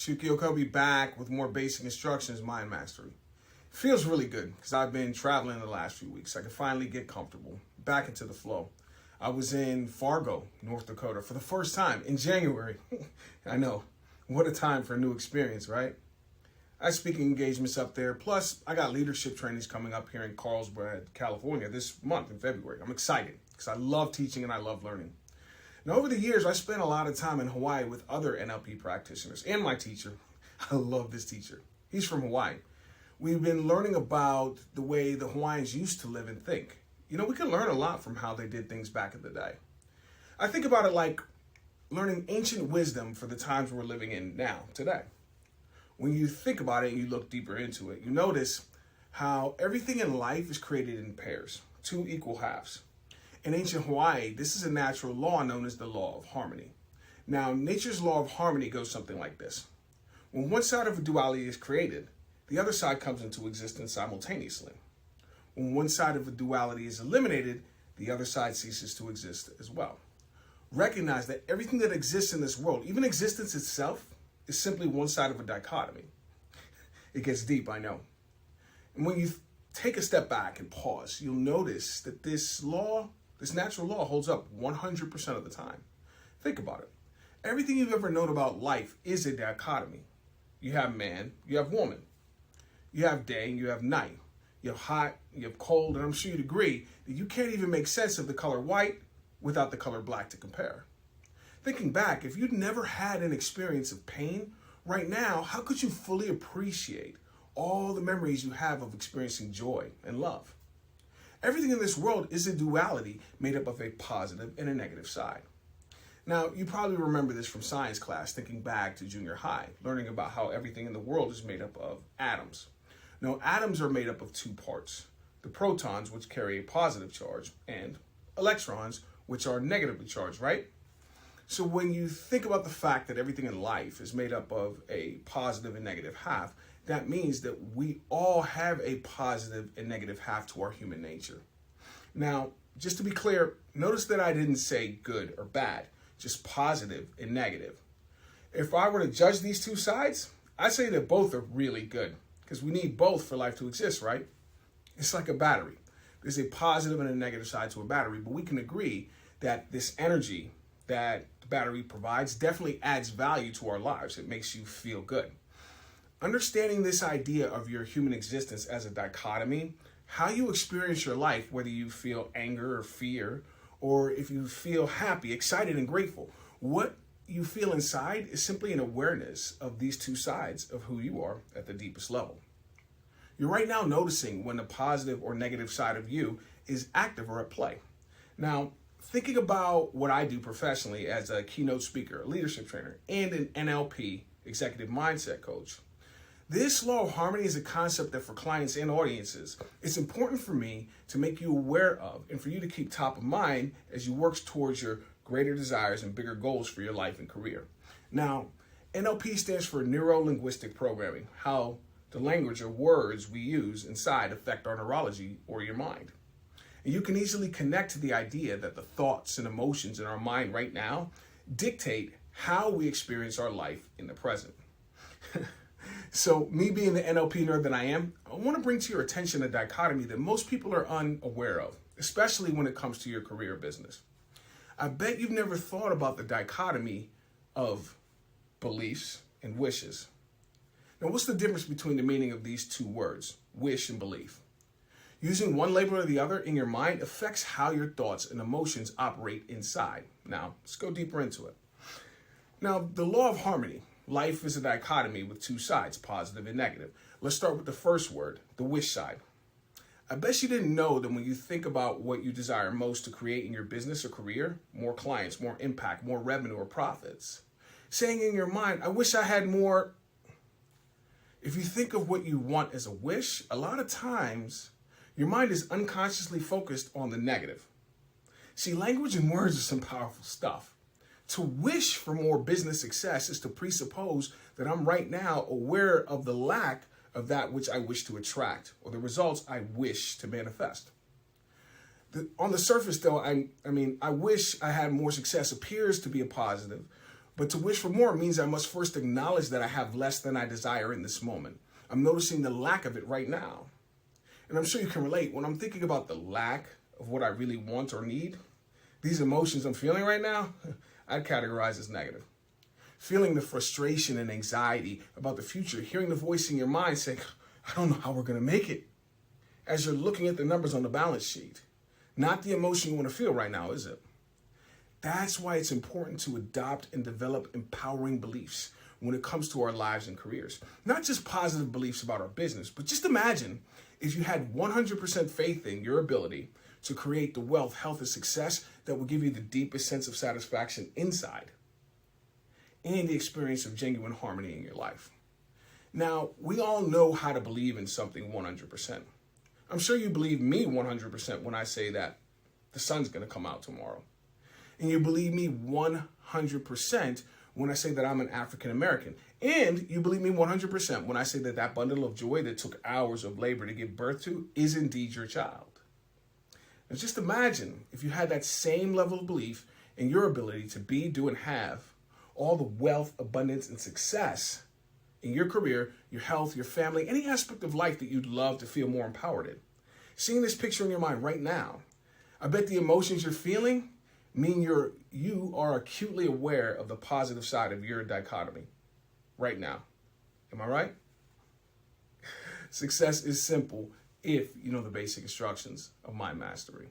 Chukky Okobi back with more basic instructions, mind mastery. Feels really good because I've been traveling the last few weeks. I can finally get comfortable, back into the flow. I was in Fargo, North Dakota for the first time in January. I know, what a time for a new experience, right? I have speaking engagements up there. Plus, I got leadership trainings coming up here in Carlsbad, California this month in February. I'm excited because I love teaching and I love learning. Now, over the years, I spent a lot of time in Hawaii with other NLP practitioners and my teacher. I love this teacher. He's from Hawaii. We've been learning about the way the Hawaiians used to live and think. You know, we can learn a lot from how they did things back in the day. I think about it like learning ancient wisdom for the times we're living in now, today. When you think about it and you look deeper into it, you notice how everything in life is created in pairs, two equal halves. In ancient Hawaii, this is a natural law known as the law of harmony. Now, nature's law of harmony goes something like this. When one side of a duality is created, the other side comes into existence simultaneously. When one side of a duality is eliminated, the other side ceases to exist as well. Recognize that everything that exists in this world, even existence itself, is simply one side of a dichotomy. It gets deep, I know. And when you take a step back and pause, you'll notice that this natural law holds up 100% of the time. Think about it. Everything you've ever known about life is a dichotomy. You have man, you have woman. You have day, and you have night. You have hot, you have cold, and I'm sure you'd agree that you can't even make sense of the color white without the color black to compare. Thinking back, if you'd never had an experience of pain, right now, how could you fully appreciate all the memories you have of experiencing joy and love? Everything in this world is a duality made up of a positive and a negative side. Now, you probably remember this from science class, thinking back to junior high, learning about how everything in the world is made up of atoms. Now, atoms are made up of two parts, the protons, which carry a positive charge, and electrons, which are negatively charged, right? So when you think about the fact that everything in life is made up of a positive and negative half, that means that we all have a positive and negative half to our human nature. Now, just to be clear, notice that I didn't say good or bad, just positive and negative. If I were to judge these two sides, I'd say that both are really good because we need both for life to exist, right? It's like a battery. There's a positive and a negative side to a battery, but we can agree that this energy that the battery provides definitely adds value to our lives. It makes you feel good. Understanding this idea of your human existence as a dichotomy, how you experience your life, whether you feel anger or fear, or if you feel happy, excited, and grateful, what you feel inside is simply an awareness of these two sides of who you are at the deepest level. You're right now noticing when the positive or negative side of you is active or at play. Now, thinking about what I do professionally as a keynote speaker, a leadership trainer, and an NLP executive mindset coach, this law of harmony is a concept that for clients and audiences, it's important for me to make you aware of and for you to keep top of mind as you work towards your greater desires and bigger goals for your life and career. Now, NLP stands for neurolinguistic programming, how the language or words we use inside affect our neurology or your mind. And you can easily connect to the idea that the thoughts and emotions in our mind right now dictate how we experience our life in the present. So me being the NLP nerd that I am, I want to bring to your attention a dichotomy that most people are unaware of, especially when it comes to your career or business. I bet you've never thought about the dichotomy of beliefs and wishes. Now, what's the difference between the meaning of these two words, wish and belief? Using one label or the other in your mind affects how your thoughts and emotions operate inside. Now, let's go deeper into it. Now, the law of harmony. Life is a dichotomy with two sides, positive and negative. Let's start with the first word, the wish side. I bet you didn't know that when you think about what you desire most to create in your business or career, more clients, more impact, more revenue or profits, saying in your mind, I wish I had more. If you think of what you want as a wish, a lot of times your mind is unconsciously focused on the negative. See, language and words are some powerful stuff. To wish for more business success is to presuppose that I'm right now aware of the lack of that which I wish to attract or the results I wish to manifest. On the surface, though, I wish I had more success appears to be a positive, But to wish for more means I must first acknowledge that I have less than I desire in this moment. I'm noticing the lack of it right now. And I'm sure you can relate. When I'm thinking about the lack of what I really want or need, these emotions I'm feeling right now, I'd categorize as negative. Feeling the frustration and anxiety about the future, hearing the voice in your mind saying, I don't know how we're going to make it. As you're looking at the numbers on the balance sheet. Not the emotion you want to feel right now, is it? That's why it's important to adopt and develop empowering beliefs when it comes to our lives and careers. Not just positive beliefs about our business, but just imagine if you had 100% faith in your ability to create the wealth, health, and success that will give you the deepest sense of satisfaction inside and the experience of genuine harmony in your life. Now, we all know how to believe in something 100%. I'm sure you believe me 100% when I say that the sun's going to come out tomorrow. And you believe me 100% when I say that I'm an African American. And you believe me 100% when I say that that bundle of joy that took hours of labor to give birth to is indeed your child. Now just imagine if you had that same level of belief in your ability to be, do, and have all the wealth, abundance, and success in your career, your health, your family, any aspect of life that you'd love to feel more empowered in. Seeing this picture in your mind right now, I bet the emotions you're feeling mean you are acutely aware of the positive side of your dichotomy right now. Am I right? Success is simple if you know the basic instructions of mind mastery.